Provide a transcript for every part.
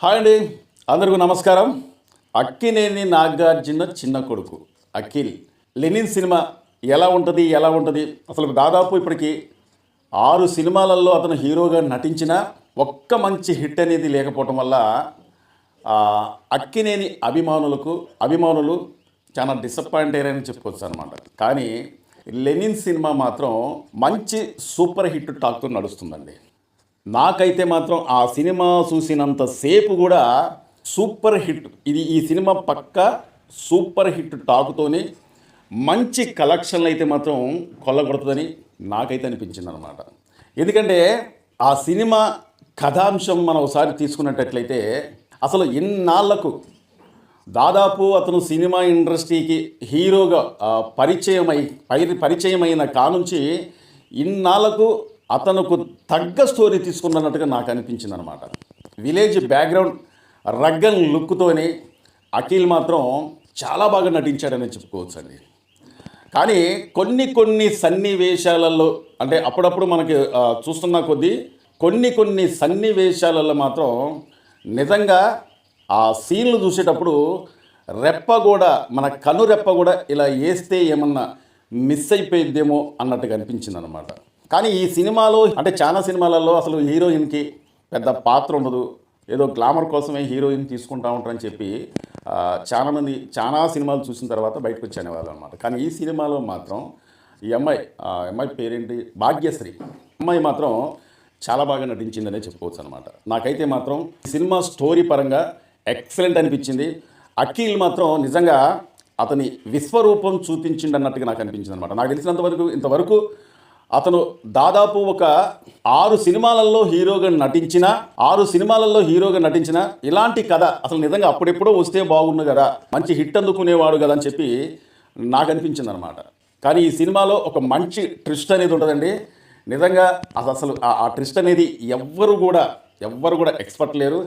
Hi అండి, అందరికీ నమస్కారం. అక్కినేని నాగార్జున చిన్న కొడుకు అఖిల్ లెనిన్ సినిమా ఎలా ఉంటుంది అసలు దాదాపు ఇప్పటికి 6 సినిమాలలో అతను హీరోగా నటించిన ఒక్క మంచి హిట్ అనేది లేకపోవటం వల్ల ఆ, అక్కినేని అభిమానులు చాలా డిసప్పాయింట్ అయ్యారని చెప్పుకోవచ్చు అనమాట. కానీ లెనిన్ సినిమా మాత్రం మంచి సూపర్ హిట్ టాక్తో నడుస్తుందండి. నాకైతే మాత్రం ఆ సినిమా చూసినంతసేపు కూడా సూపర్ హిట్, ఈ సినిమా పక్కా సూపర్ హిట్ టాకుతోని మంచి కలెక్షన్లు అయితే మాత్రం కొల్లగొడుతుందని నాకైతే అనిపించింది అనమాట. ఎందుకంటే ఆ సినిమా కథాంశం మనం ఒకసారి తీసుకున్నట్లయితే అసలు ఇన్నాళ్లకు దాదాపు అతను సినిమా ఇండస్ట్రీకి హీరోగా పరిచయమైన కానుంచి ఇన్నాళ్లకు అతనుకు తగ్గ స్టోరీ తీసుకున్నట్టుగా నాకు అనిపించింది అనమాట. విలేజ్ బ్యాక్గ్రౌండ్ రగ్గన్ లుక్తోని అఖిల్ మాత్రం చాలా బాగా నటించాడని చెప్పుకోవచ్చు అండి. కానీ కొన్ని సన్నివేశాలలో అంటే అప్పుడప్పుడు మనకి చూస్తున్న కొద్దీ కొన్ని సన్నివేశాలలో మాత్రం నిజంగా ఆ సీన్లు చూసేటప్పుడు మన కనురెప్ప కూడా ఇలా వేస్తే ఏమన్నా మిస్ అయిపోయిద్దేమో అన్నట్టుగా అనిపించింది అనమాట. కానీ ఈ సినిమాలో అంటే చాలా సినిమాలలో అసలు హీరోయిన్కి పెద్ద పాత్ర ఉండదు, ఏదో గ్లామర్ కోసమే హీరోయిన్ తీసుకుంటా ఉంటారని చెప్పి చాలామంది చాలా సినిమాలు చూసిన తర్వాత బయటకు వచ్చి అనేవాళ్ళు అనమాట. కానీ ఈ సినిమాలో మాత్రం ఈ అమ్మాయి పేరేంటి, భాగ్యశ్రీ అమ్మాయి మాత్రం చాలా బాగా నటించిందనే చెప్పుకోవచ్చు అనమాట. నాకైతే మాత్రం సినిమా స్టోరీ పరంగా ఎక్సలెంట్ అనిపించింది. అఖిల్ మాత్రం నిజంగా అతని విశ్వరూపం చూపించింది అన్నట్టుగా నాకు అనిపించింది అనమాట. నాకు తెలిసినంతవరకు ఇంతవరకు అతను దాదాపు ఒక 6 సినిమాలలో హీరోగా నటించిన ఇలాంటి కథ అసలు నిజంగా అప్పుడెప్పుడో వస్తే బాగుండు కదా, మంచి హిట్ అందుకునేవాడు కదా అని చెప్పి నాకు అనిపించింది అనమాట. కానీ ఈ సినిమాలో ఒక మంచి ట్విస్ట్ అనేది ఉంటుందండి. నిజంగా అసలు ఆ ట్విస్ట్ అనేది ఎవ్వరు కూడా ఎక్స్పర్ట్ లేరు,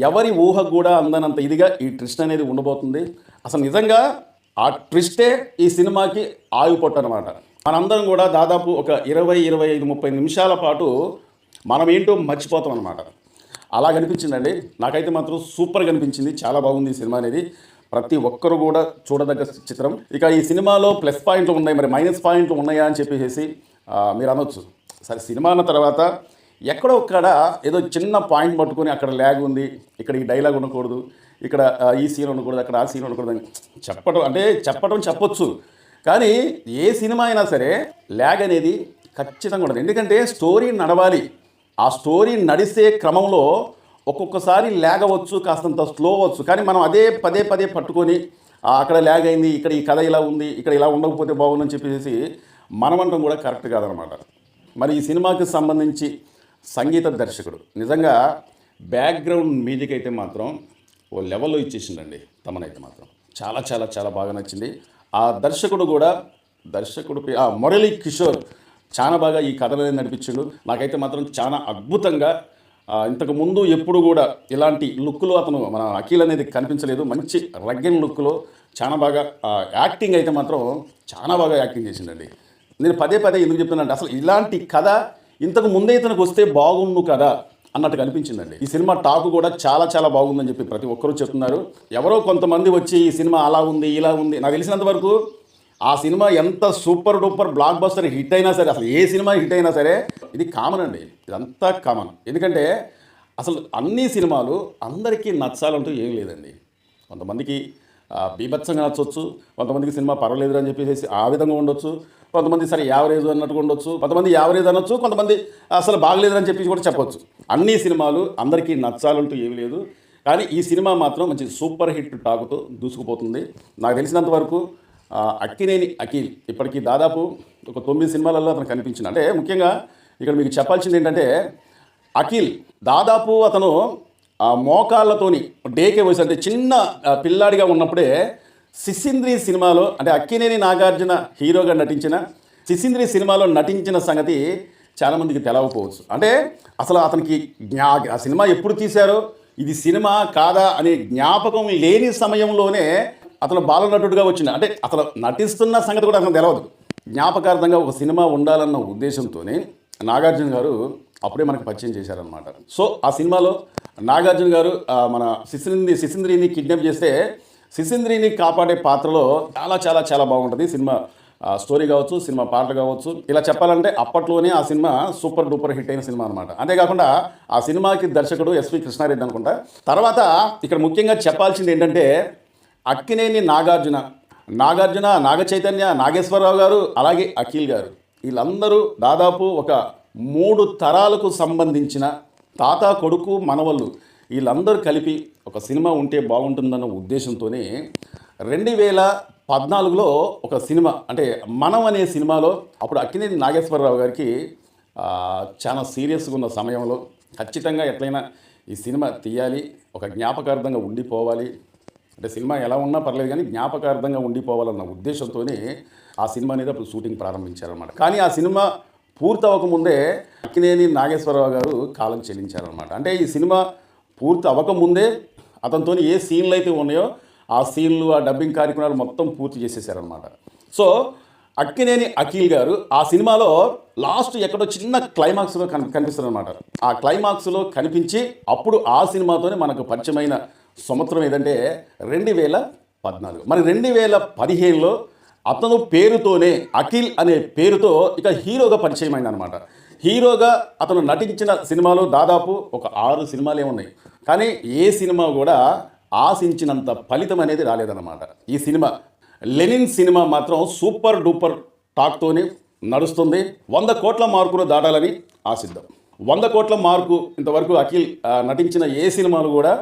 ఎవరి ఊహకు కూడా అందనంత ఇదిగా ఈ ట్విస్ట్ అనేది ఉండబోతుంది. అసలు నిజంగా ఆ ట్విస్టే ఈ సినిమాకి ఆయుపట్టు అనమాట. మనందరం కూడా దాదాపు ఒక 20-25-30 నిమిషాల పాటు మనం ఏంటో మర్చిపోతాం అనమాట. అలా కనిపించిందండి. నాకైతే మాత్రం సూపర్గా అనిపించింది, చాలా బాగుంది ఈ సినిమా అనేది. ప్రతి ఒక్కరు కూడా చూడదగ్గ చిత్రం. ఇక ఈ సినిమాలో ప్లస్ పాయింట్లు ఉన్నాయి, మరి మైనస్ పాయింట్లు ఉన్నాయా అని చెప్పేసి మీరు అనొచ్చు. సరే, సినిమా అన్న తర్వాత ఎక్కడో ఒక్కడ ఏదో చిన్న పాయింట్ పట్టుకొని అక్కడ ల్యాగ్ ఉంది, ఇక్కడ ఈ డైలాగ్ ఉండకూడదు, ఇక్కడ ఈ సీన్ ఉండకూడదు, అక్కడ ఆ సీన్ ఉండకూడదు అని చెప్పొచ్చు. కానీ ఏ సినిమా అయినా సరే ల్యాగ్ అనేది ఖచ్చితంగా ఉండదు. ఎందుకంటే స్టోరీ నడవాలి. ఆ స్టోరీ నడిసే క్రమంలో ఒక్కొక్కసారి ల్యాగ్ అవ్వచ్చు, కాస్తంత స్లో అవ్వచ్చు. కానీ మనం అదే పదే పట్టుకొని అక్కడ ల్యాగ్ అయింది, ఇక్కడ ఈ కథ ఇలా ఉంది, ఇక్కడ ఇలా ఉండకపోతే బాగుందని చెప్పేసి మనమంటం కూడా కరెక్ట్ కాదనమాట. మరి ఈ సినిమాకి సంబంధించి సంగీత దర్శకుడు నిజంగా బ్యాక్గ్రౌండ్ మ్యూజిక్ అయితే మాత్రం ఓ లెవెల్లో ఇచ్చేసిందండి. తమనైతే మాత్రం చాలా చాలా చాలా బాగా నచ్చింది. ఆ దర్శకుడు మురళీ కిషోర్ చాలా బాగా ఈ కథలని నడిపించాడు. నాకైతే మాత్రం చాలా అద్భుతంగా, ఇంతకు ముందు ఎప్పుడు కూడా ఇలాంటి లుక్లో మన అఖిల్ అనేది కనిపించలేదు. మంచి రగ్గన్ లుక్లో చాలా బాగా యాక్టింగ్ అయితే మాత్రం చాలా బాగా యాక్టింగ్ చేసిందండి. నేను పదే ఎందుకు చెప్తున్నానంటే అసలు ఇలాంటి కథ ఇంతకు ముందే ఇతనికి వస్తే బాగుండు కదా అన్నట్టు కనిపించిందండి. ఈ సినిమా టాక్ కూడా చాలా చాలా బాగుందని చెప్పి ప్రతి ఒక్కరూ చెప్తున్నారు. ఎవరో కొంతమంది వచ్చి ఈ సినిమా అలా ఉంది ఇలా ఉంది, నాకు తెలిసినంత వరకు ఆ సినిమా ఎంత super duper block buster hit అయినా సరే, అసలు ఏ సినిమా హిట్ అయినా సరే ఇది కామన్ అండి, ఇదంతా కామన్. ఎందుకంటే అసలు అన్ని సినిమాలు అందరికీ నచ్చాలంటూ ఏం లేదండి. కొంతమందికి బీభత్సంగా నచ్చవచ్చు, కొంతమందికి సినిమా పర్వాలేదు అని చెప్పేసి ఆ విధంగా ఉండొచ్చు, కొంతమంది సరే యావరేజ్ అన్నట్టుగా ఉండొచ్చు, కొంతమంది యావరేజ్ అనొచ్చు, కొంతమంది అసలు బాగలేదని చెప్పేసి కూడా చెప్పొచ్చు. అన్ని సినిమాలు అందరికీ నచ్చాలంటూ ఏమీ లేదు. కానీ ఈ సినిమా మాత్రం మంచి సూపర్ హిట్ టాకుతో దూసుకుపోతుంది. నాకు తెలిసినంత వరకు అక్కినేని అఖిల్ ఇప్పటికీ దాదాపు ఒక 9 సినిమాలలో అతను కనిపించింది. అంటే ముఖ్యంగా ఇక్కడ మీకు చెప్పాల్సింది ఏంటంటే అఖిల్ దాదాపు అతను మోకాళ్ళతోని డేకే వయసు అంటే చిన్న పిల్లాడిగా ఉన్నప్పుడే సిసింద్రి సినిమాలో అంటే అక్కినేని నాగార్జున హీరోగా నటించిన సిసింద్రి సినిమాలో నటించిన సంగతి చాలామందికి తెలవకపోవచ్చు. అంటే అసలు అతనికి ఆ సినిమా ఎప్పుడు తీశారో, ఇది సినిమా కాదా అనే జ్ఞాపకం లేని సమయంలోనే అతను బాలనటుడిగా వచ్చింది. అంటే అతను నటిస్తున్న సంగతి కూడా అతను తెలవదు. జ్ఞాపకార్థంగా ఒక సినిమా ఉండాలన్న ఉద్దేశంతోనే నాగార్జున గారు అప్పుడే మనకు పరిచయం చేశారనమాట. సో ఆ సినిమాలో నాగార్జున గారు మన సిసింద్రిని కిడ్నాప్ చేస్తే సిసింద్రిని కాపాడే పాత్రలో చాలా చాలా చాలా బాగుంటుంది సినిమా. స్టోరీ కావచ్చు, సినిమా పాటలు కావచ్చు, ఇలా చెప్పాలంటే అప్పట్లోనే ఆ సినిమా సూపర్ డూపర్ హిట్ అయిన సినిమా అనమాట. అంతేకాకుండా ఆ సినిమాకి దర్శకుడు ఎస్వి కృష్ణారెడ్డి అనుకుంటా. తర్వాత ఇక్కడ ముఖ్యంగా చెప్పాల్సింది ఏంటంటే అక్కినేని నాగార్జున, నాగ చైతన్య, నాగేశ్వరరావు గారు, అలాగే అఖిల్ గారు, వీళ్ళందరూ దాదాపు ఒక 3 తరాలకు సంబంధించిన తాత, కొడుకు, మనవళ్ళు వీళ్ళందరూ కలిపి ఒక సినిమా ఉంటే బాగుంటుందన్న ఉద్దేశంతోనే 2014లో ఒక సినిమా అంటే మనం అనే సినిమాలో అప్పుడు అక్కినేని నాగేశ్వరరావు గారికి చాలా సీరియస్గా ఉన్న సమయంలో ఖచ్చితంగా ఎట్లయినా ఈ సినిమా తీయాలి, ఒక జ్ఞాపకార్థంగా ఉండిపోవాలి, అంటే సినిమా ఎలా ఉన్నా పర్లేదు కానీ జ్ఞాపకార్థంగా ఉండిపోవాలన్న ఉద్దేశంతోనే ఆ సినిమా అనేది అప్పుడు షూటింగ్ ప్రారంభించారనమాట. కానీ ఆ సినిమా పూర్తి అవ్వకముందే అక్కినేని నాగేశ్వరరావు గారు కాలం చెల్లించారనమాట. అంటే ఈ సినిమా పూర్తి అవ్వకముందే అతనితో ఏ సీన్లు అయితే ఉన్నాయో ఆ సీన్లు, ఆ డబ్బింగ్ కార్యక్రమాలు మొత్తం పూర్తి చేసేసారనమాట. సో అక్కినేని అఖిల్ గారు ఆ సినిమాలో లాస్ట్ ఎక్కడో చిన్న క్లైమాక్స్లో కనిపిస్తారనమాట. ఆ క్లైమాక్స్లో కనిపించి అప్పుడు ఆ సినిమాతోనే మనకు పరిచయమైన సంవత్సరం ఏదంటే 2014. మరి 2015లో అతను పేరుతోనే అఖిల్ అనే పేరుతో ఇక హీరోగా పరిచయం అయిందనమాట. హీరోగా అతను నటించిన సినిమాలు దాదాపు ఒక 6 సినిమాలే ఉన్నాయి. కానీ ఏ సినిమా కూడా ఆశించినంత ఫలితం అనేది రాలేదన్నమాట. ఈ సినిమా లెనిన్ సినిమా మాత్రం సూపర్ డూపర్ టాక్తోనే నడుస్తుంది. 100 కోట్ల మార్కును దాటాలని ఆశిద్దాం. 100 కోట్ల మార్కు ఇంతవరకు అఖిల్ నటించిన ఏ సినిమాలు కూడా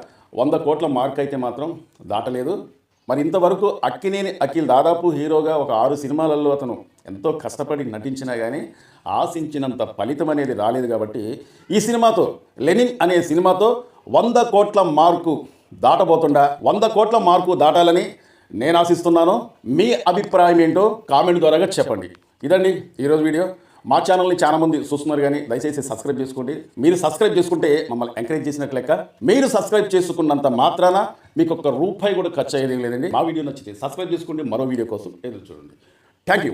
100 కోట్ల మార్క్ అయితే మాత్రం దాటలేదు. మరి ఇంతవరకు అక్కినేని అఖిల్ దాదాపు హీరోగా ఒక 6 సినిమాలలో అతను ఎంతో కష్టపడి నటించినా కానీ ఆశించినంత ఫలితం అనేది రాలేదు. కాబట్టి ఈ సినిమాతో లెనిన్ అనే సినిమాతో 100 కోట్ల మార్కు దాటబోతుండా. 100 కోట్ల మార్కు దాటాలని నేను ఆశిస్తున్నాను. మీ అభిప్రాయం ఏంటో కామెంట్ ద్వారాగా చెప్పండి. ఇదండి ఈరోజు వీడియో. మా ఛానల్ని చాలామంది చూస్తున్నారు కానీ దయచేసి సబ్స్క్రైబ్ చేసుకోండి. మీరు సబ్స్క్రైబ్ చేసుకుంటే మమ్మల్ని ఎంకరేజ్ చేసినట్లు లెక్క. మీరు సబ్స్క్రైబ్ చేసుకున్నంత మాత్రాన మీకు ఒక్క రూపాయి కూడా ఖర్చు అయ్యేది లేదండి. మా వీడియో నచ్చితే సబ్స్క్రైబ్ చేసుకోండి. మరో వీడియో కోసం ఎదురు చూడండి. Thank you.